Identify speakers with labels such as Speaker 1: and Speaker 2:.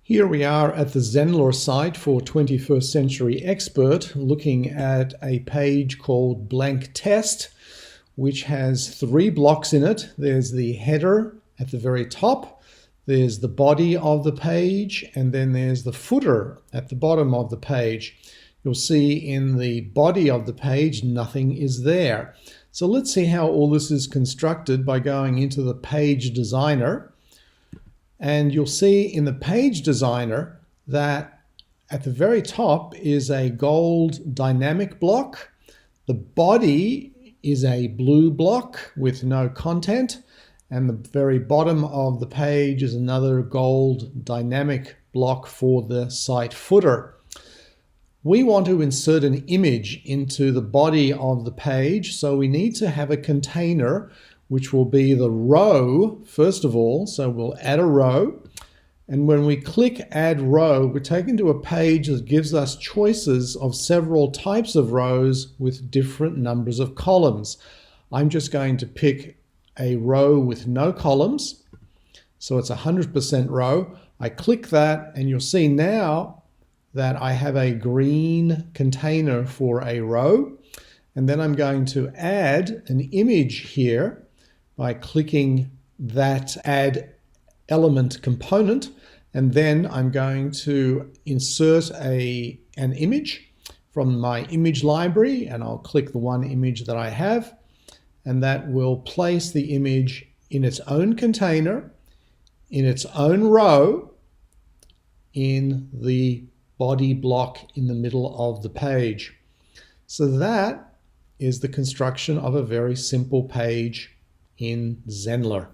Speaker 1: Here we are at the Zenler site for 21st Century Expert, looking at a page called Blank Test, which has 3 blocks in it. There's the header at the very top, there's the body of the page, and then there's the footer at the bottom of the page. You'll see in the body of the page, nothing is there. So let's see how all this is constructed by going into the Page Designer. And you'll see in the Page Designer that at the very top is a gold dynamic block. The body is a blue block with no content. And the very bottom of the page is another gold dynamic block for the site footer. We want to insert an image into the body of the page, so we need to have a container which will be the row first of all. So we'll add a row, and when we click add row, we're taken to a page that gives us choices of several types of rows with different numbers of columns. I'm just going to pick a row with no columns, so it's 100% row. I click that and you'll see now that I have a green container for a row, and then I'm going to add an image here by clicking that add element component, and then I'm going to insert an image from my image library, and I'll click the one image that I have, and that will place the image in its own container, in its own row, in the body block in the middle of the page. So that is the construction of a very simple page in Zenler.